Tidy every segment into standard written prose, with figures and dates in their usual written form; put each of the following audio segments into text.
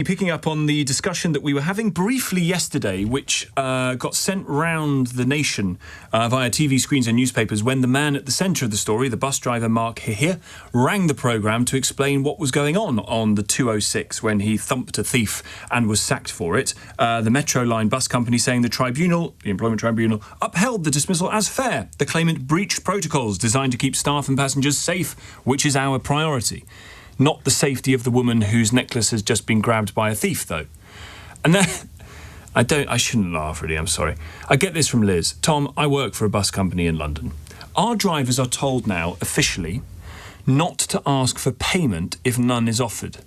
picking up on the discussion that we were having briefly yesterday, which got sent round the nation via TV screens and newspapers when the man at the centre of the story, the bus driver Mark Hehir, rang the programme to explain what was going on the 206 when he thumped a thief and was sacked for it. The Metroline bus company saying the tribunal, the employment tribunal, upheld the dismissal as fair. The claimant breached protocols designed to keep staff and passengers safe, which is our priority. Not the safety of the woman whose necklace has just been grabbed by a thief, though. And then, I shouldn't laugh, really, I'm sorry. I get this from Liz. Tom, I work for a bus company in London. Our drivers are told now, officially, not to ask for payment if none is offered.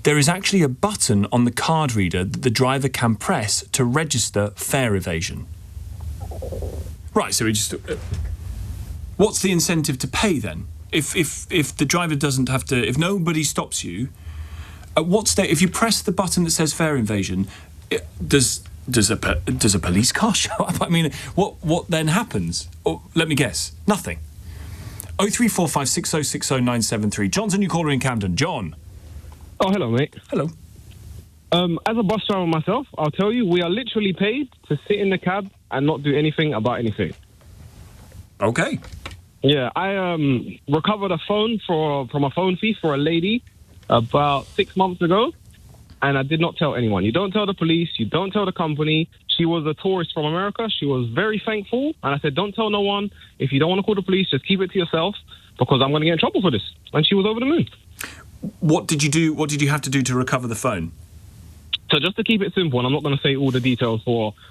There is actually a button on the card reader that the driver can press to register fare evasion. Right, so we just... what's the incentive to pay, then? If the driver doesn't have to, if nobody stops you, if you press the button that says fare evasion, does a police car show up? I mean, what then happens? Or, let me guess, nothing. 03456060973. John's a new caller in Camden. John. Oh, hello, mate. Hello. As a bus driver myself, I'll tell you, we are literally paid to sit in the cab and not do anything about anything. Okay. Yeah, I recovered a phone from a phone thief for a lady about 6 months ago, and I did not tell anyone. You don't tell the police, you don't tell the company. She was a tourist from America. She was very thankful, and I said, don't tell no one. If you don't want to call the police, just keep it to yourself, because I'm going to get in trouble for this. And she was over the moon. What did you do? What did you have to do to recover the phone? So just to keep it simple, and I'm not going to say all the details,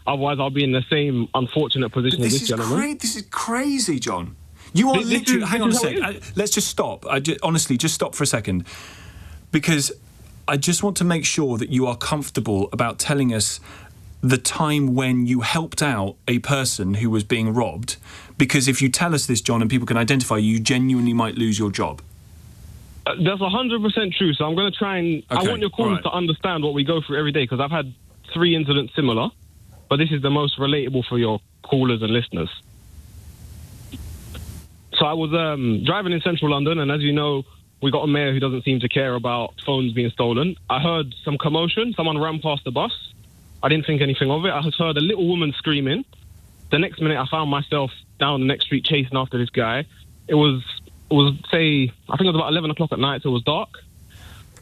otherwise I'll be in the same unfortunate position as this gentleman. This is crazy, John. You are literally... Hang on a sec. Let's just stop. Honestly, just stop for a second. Because I just want to make sure that you are comfortable about telling us the time when you helped out a person who was being robbed. Because if you tell us this, John, and people can identify you, you genuinely might lose your job. That's 100% true. So I'm going to try and... Okay, I want your callers to understand what we go through every day, because I've had 3 incidents similar, but this is the most relatable for your callers and listeners. So I was driving in central London, and as you know, we got a mayor who doesn't seem to care about phones being stolen. I heard some commotion. Someone ran past the bus. I didn't think anything of it. I heard a little woman screaming. The next minute, I found myself down the next street chasing after this guy. It was say, I think it was about 11 o'clock at night, so it was dark.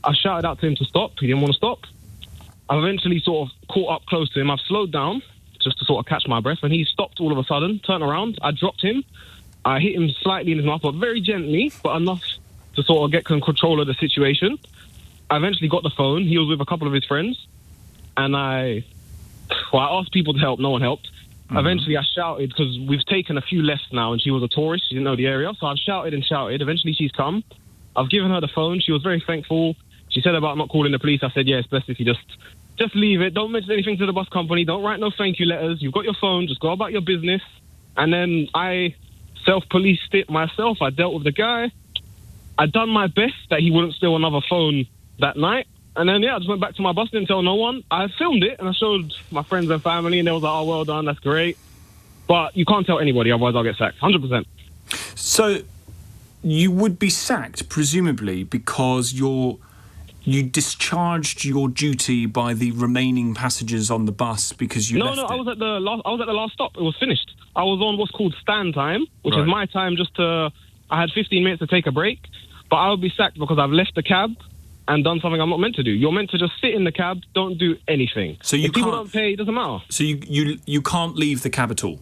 I shouted out to him to stop. He didn't want to stop. I eventually sort of caught up close to him. I've slowed down just to sort of catch my breath, and he stopped all of a sudden, turned around. I dropped him. I hit him slightly in his mouth, but very gently, but enough to sort of get control of the situation. I eventually got the phone. He was with a couple of his friends, and I asked people to help. No one helped. Mm-hmm. Eventually, I shouted, because we've taken a few lefts now, and she was a tourist. She didn't know the area, so I've shouted and shouted. Eventually, she's come. I've given her the phone. She was very thankful. She said about not calling the police. I said, yeah, it's best if you just leave it. Don't mention anything to the bus company. Don't write no thank you letters. You've got your phone. Just go about your business. And then I self-policed it myself. I dealt with the guy. I'd done my best that he wouldn't steal another phone that night. And then, I just went back to my bus, didn't tell no one. I filmed it, and I showed my friends and family, and they was like, oh, well done, that's great. But you can't tell anybody, otherwise I'll get sacked, 100%. So you would be sacked, presumably, because you discharged your duty by the remaining passengers on the bus because you left it? I was at the last stop. It was finished. I was on what's called stand time, which is my time I had 15 minutes to take a break, but I would be sacked because I've left the cab and done something I'm not meant to do. You're meant to just sit in the cab, don't do anything. So if people don't pay, it doesn't matter. So you can't leave the cab at all?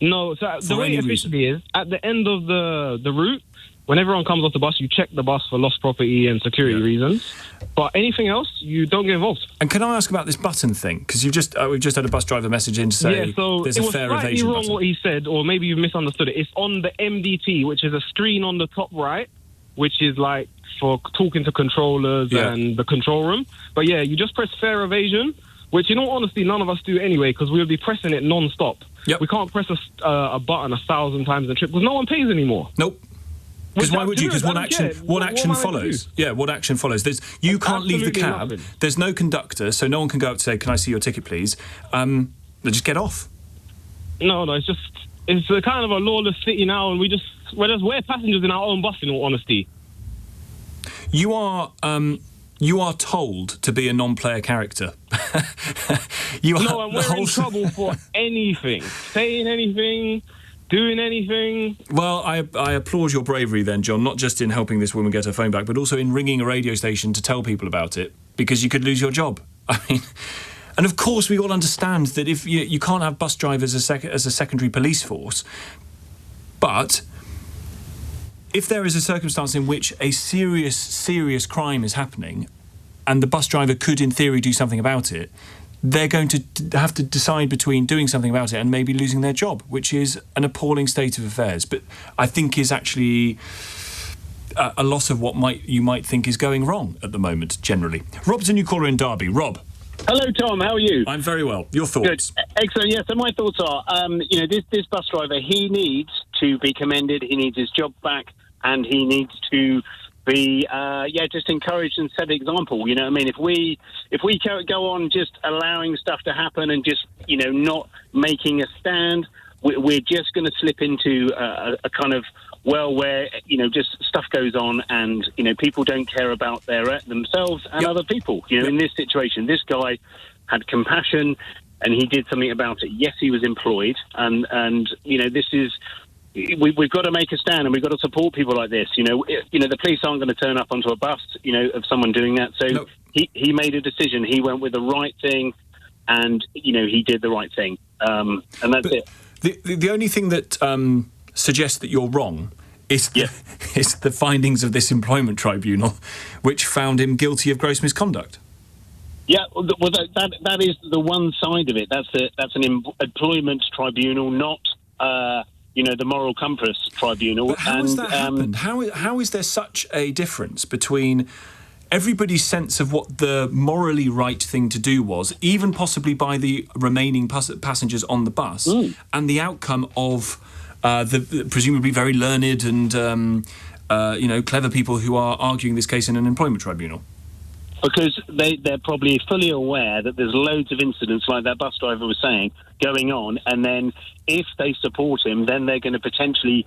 No, so the way it officially is, at the end of the route, when everyone comes off the bus, you check the bus for lost property and security reasons. But anything else, you don't get involved. And can I ask about this button thing? Because we've just had a bus driver message in to say there's a fare evasion button. It was slightly wrong what he said, or maybe you've misunderstood it. It's on the MDT, which is a screen on the top right, which is like for talking to controllers and the control room. But you just press fare evasion, which in all honesty, none of us do anyway, because we'll be pressing it non-stop. Yep. We can't press a button 1,000 times in a trip, because no one pays anymore. Nope. Because why would you? Because what action follows? Yeah, what action follows? You can't leave the cab. Nothing. There's no conductor, so no one can go up to say, "Can I see your ticket, please?" They just get off. No, it's a kind of a lawless city now, and we're passengers in our own bus. In all honesty, you are You are told to be a non-player character. No, and we're in trouble for anything. Saying anything, doing anything. Well, I applaud your bravery then, John, not just in helping this woman get her phone back, but also in ringing a radio station to tell people about it, because you could lose your job. I mean, and of course we all understand that if you can't have bus drivers as a secondary police force, but if there is a circumstance in which a serious crime is happening and the bus driver could, in theory, do something about it, they're going to have to decide between doing something about it and maybe losing their job, which is an appalling state of affairs. But I think is actually a lot of what you might think is going wrong at the moment, generally. Rob's a new caller in Derby. Rob. Hello, Tom. How are you? I'm very well. Your thoughts? Good. Excellent. Yes, so my thoughts are, this bus driver, he needs to be commended. He needs his job back. And he needs to be, just encouraged and set an example. You know what I mean? If we go on just allowing stuff to happen and just, not making a stand, we're just going to slip into a kind of where, just stuff goes on and, people don't care about themselves and other people. In this situation, this guy had compassion and he did something about it. Yes, he was employed. And this is... We've got to make a stand, and we've got to support people like this. The police aren't going to turn up onto a bus, of someone doing that. So no. he made a decision. He went with the right thing, and he did the right thing. And that's it. The only thing that suggests that you're wrong is the findings of this employment tribunal, which found him guilty of gross misconduct. Yeah, well, that is the one side of it. That's an employment tribunal, not. The moral compass tribunal. But how has that happened? How is there such a difference between everybody's sense of what the morally right thing to do was, even possibly by the remaining passengers on the bus, and the outcome of the presumably very learned and clever people who are arguing this case in an employment tribunal? Because they're probably fully aware that there's loads of incidents, like that bus driver was saying, going on, and then if they support him, then they're going to potentially,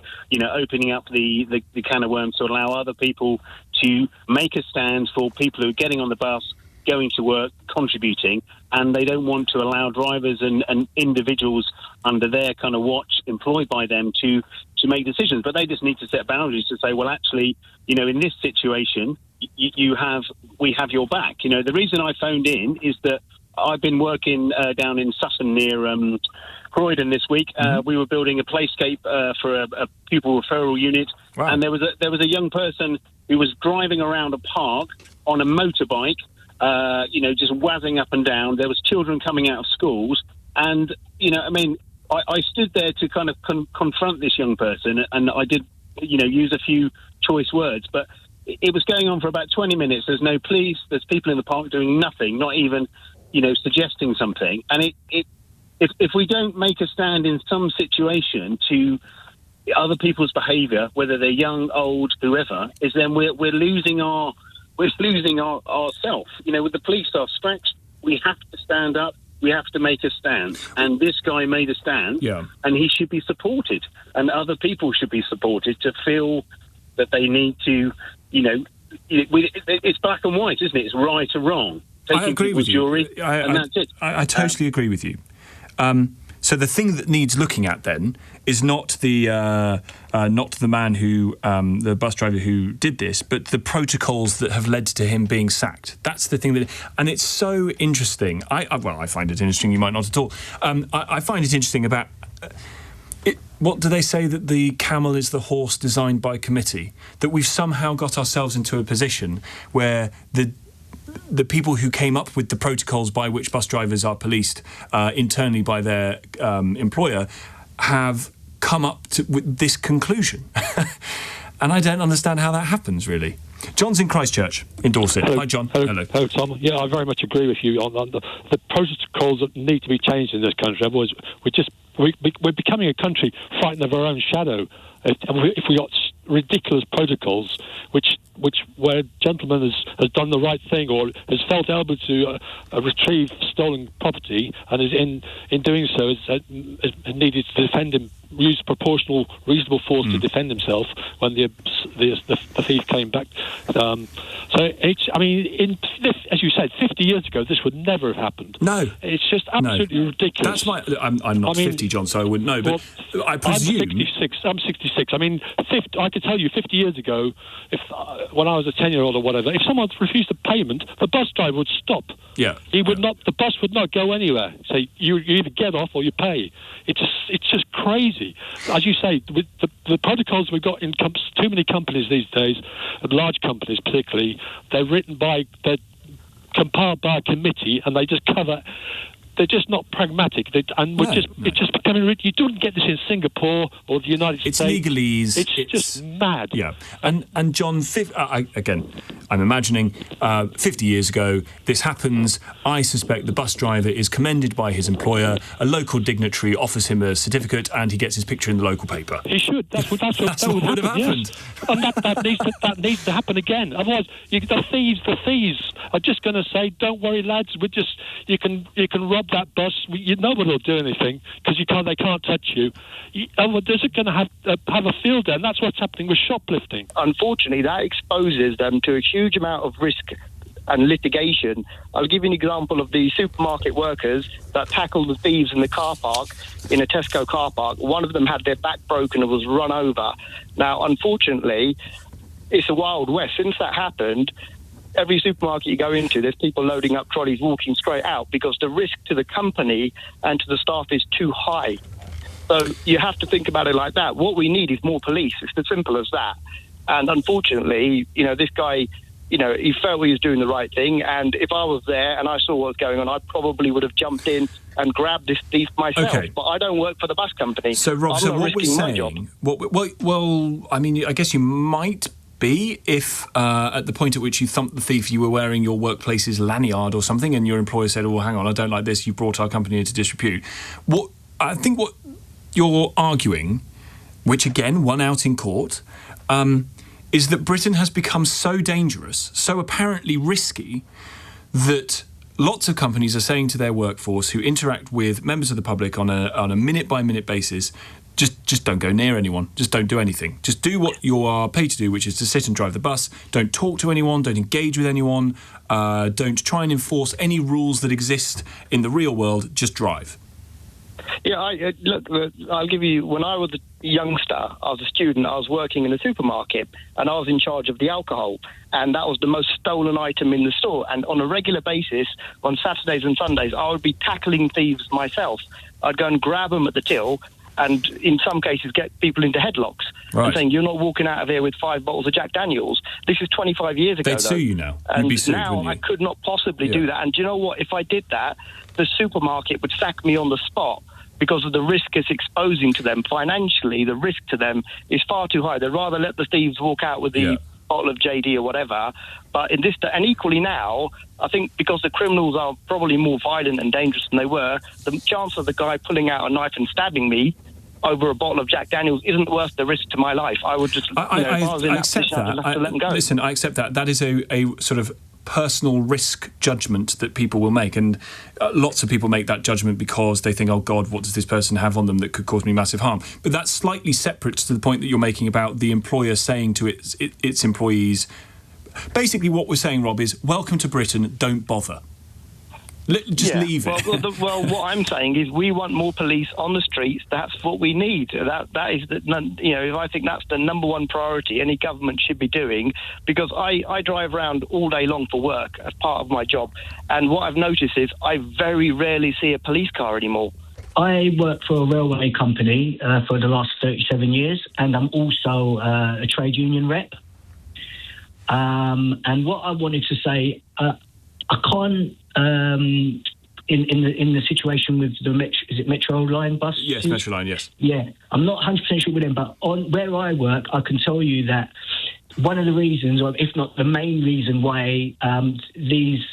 opening up the can of worms to allow other people to make a stand for people who are getting on the bus, going to work, contributing, and they don't want to allow drivers and individuals under their kind of watch, employed by them, to make decisions. But they just need to set boundaries to say, well, actually, in this situation, we have your back. The reason I phoned in is that I've been working down in Sutton near Croydon this week. We were building a playscape for a pupil referral unit, wow. And there was a young person who was driving around a park on a motorbike, just whizzing up and down. There was children coming out of schools, and I stood there to kind of confront this young person, and I did use a few choice words, but it was going on for about 20 minutes. There's no police. There's people in the park doing nothing, not even, suggesting something. And if we don't make a stand in some situation to other people's behaviour, whether they're young, old, whoever, is then we're losing ourself. With the police are stretched, we have to stand up. We have to make a stand. And this guy made a stand, and he should be supported. And other people should be supported to feel that they need to, it's black and white, isn't it? It's right or wrong. I agree with you. Jury, and that's it. I totally agree with you. So the thing that needs looking at then is not the man who, the bus driver who did this, but the protocols that have led to him being sacked. That's the thing and it's so interesting. I find it interesting. You might not at all. I find it interesting about. What do they say, that the camel is the horse designed by committee? That we've somehow got ourselves into a position where the people who came up with the protocols by which bus drivers are policed internally by their employer have come up with this conclusion. And I don't understand how that happens, really. John's in Christchurch, in Dorset. Hello. Hi, John. Hello, Tom. Yeah, I very much agree with you on the protocols that need to be changed in this country. Otherwise, we're becoming a country frightened of our own shadow. If we got ridiculous protocols which where a gentleman has done the right thing or has felt able to retrieve stolen property and is in doing so has needed to defend him, use proportional, reasonable force to defend himself when the thief came back. As you said, 50 years ago, this would never have happened. No, it's just absolutely ridiculous. I'm not 50, John, so I wouldn't know. But I presume I'm 66. I could tell you 50 years ago, when I was a 10-year-old or whatever, if someone refused a payment, the bus driver would stop. Yeah, he would not. The bus would not go anywhere. Say you either get off or you pay. It's just crazy. As you say, with the protocols we've got in too many companies these days, and large companies particularly, they're compiled by a committee, and they just cover. They're just not pragmatic, it's just becoming. You don't get this in Singapore or the United States. It's legalese. It's just mad. Yeah, and John, I'm imagining 50 years ago this happens. I suspect the bus driver is commended by his employer. A local dignitary offers him a certificate, and he gets his picture in the local paper. He should. That's what would have happened. Yes. And that needs to happen again. Otherwise, the thieves are just going to say, "Don't worry, lads. You can rob that bus. Nobody will do anything because they can't touch you. They're going to have a field day, and that's what's happening with shoplifting. Unfortunately, that exposes them to a huge amount of risk and litigation. I'll give you an example of the supermarket workers that tackled the thieves in the car park, in a Tesco car park. One of them had their back broken and was run over. Now, unfortunately, it's a Wild West. Since that happened, every supermarket you go into, there's people loading up trolleys, walking straight out because the risk to the company and to the staff is too high. So you have to think about it like that. What we need is more police. It's as simple as that. And unfortunately, this guy, he felt he was doing the right thing. And if I was there and I saw what was going on, I probably would have jumped in and grabbed this thief myself. Okay. But I don't work for the bus company. So, Rob, what we're saying... I guess you might be if at the point at which you thumped the thief you were wearing your workplace's lanyard or something and your employer said, hang on, I don't like this, you brought our company into disrepute. What you're arguing, which again won out in court, is that Britain has become so dangerous, so apparently risky, that lots of companies are saying to their workforce who interact with members of the public on a minute-by-minute basis, just don't go near anyone. Just don't do anything. Just do what you are paid to do, which is to sit and drive the bus. Don't talk to anyone. Don't engage with anyone. Don't try and enforce any rules that exist in the real world. Just drive. Yeah, look, I'll give you... When I was a youngster, I was a student, I was working in a supermarket, and I was in charge of the alcohol, and that was the most stolen item in the store. And on a regular basis, on Saturdays and Sundays, I would be tackling thieves myself. I'd go and grab them at the till, and in some cases get people into headlocks. Right. And saying, you're not walking out of here with 5 bottles of Jack Daniels. This is 25 years ago, They'd sue you now. And you'd be sued, now I could not possibly do that. And do you know what? If I did that, the supermarket would sack me on the spot because of the risk it's exposing to them. Financially, the risk to them is far too high. They'd rather let the thieves walk out with the bottle of JD or whatever. But in this, and equally now, I think because the criminals are probably more violent and dangerous than they were, the chance of the guy pulling out a knife and stabbing me over a bottle of Jack Daniels isn't worth the risk to my life. I would just, if I was in that position, I'd have to let them go. Listen, I accept that. That is a sort of personal risk judgment that people will make, and lots of people make that judgment because they think, oh God, what does this person have on them that could cause me massive harm? But that's slightly separate to the point that you're making about the employer saying to its employees, basically what we're saying, Rob, is welcome to Britain, don't bother. Leave it. Well, what I'm saying is we want more police on the streets. That's what we need. That is, I think that's the number one priority any government should be doing, because I drive around all day long for work as part of my job, and what I've noticed is I very rarely see a police car anymore. I work for a railway company for the last 37 years, and I'm also a trade union rep. And what I wanted to say, I can't. In the situation with the Metroline bus? Yes, Metroline, yes. Yeah, I'm not 100% sure with them, but on where I work, I can tell you that one of the reasons, or if not the main reason why these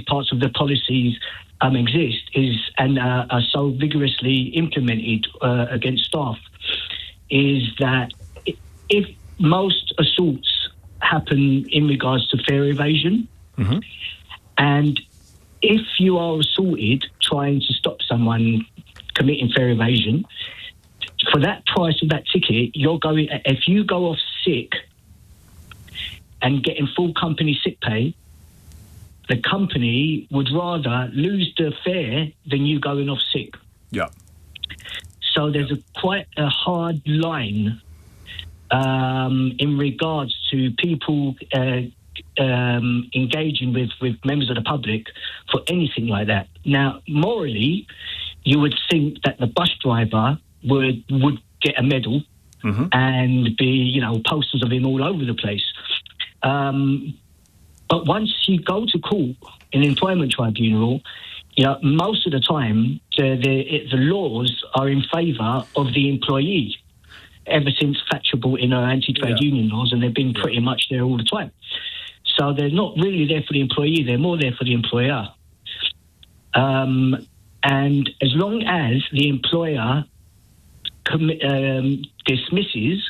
parts of the policies exist and are so vigorously implemented against staff is that if most assaults happen in regards to fare evasion. Mm-hmm. And if you are assaulted trying to stop someone committing fare evasion, for that price of that ticket, if you go off sick and getting full company sick pay, the company would rather lose the fare than you going off sick. Yeah. So there's quite a hard line in regards to people engaging with members of the public for anything like that. Now, morally, you would think that the bus driver would get a medal and be, posters of him all over the place. But once you go to court in an employment tribunal, most of the time the laws are in favour of the employee. Ever since Thatcher brought in her anti-trade union laws, and they've been pretty much there all the time. So they're not really there for the employee; they're more there for the employer. And as long as the employer dismisses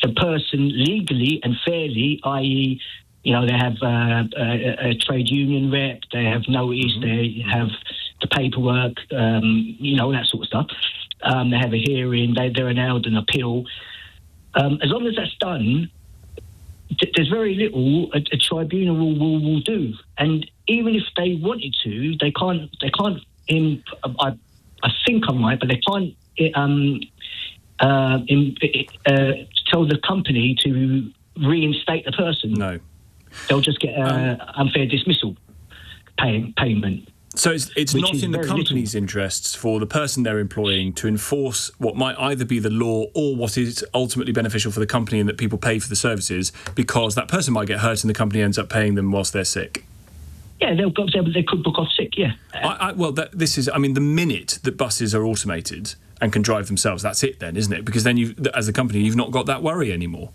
the person legally and fairly, i.e., they have a trade union rep, they have notice, they have the paperwork, that sort of stuff. They have a hearing, they're allowed an appeal. As long as that's done, there's very little a tribunal will do. And even if they wanted to, they can't. I think I'm right, but they can't tell the company to reinstate the person. No. They'll just get unfair dismissal payment. So it's not in the company's interests for the person they're employing to enforce what might either be the law or what is ultimately beneficial for the company and that people pay for the services, because that person might get hurt and the company ends up paying them whilst they're sick. Yeah, they could book off sick, yeah. The minute that buses are automated and can drive themselves, that's it then, isn't it? Because then, as a company, you've not got that worry anymore.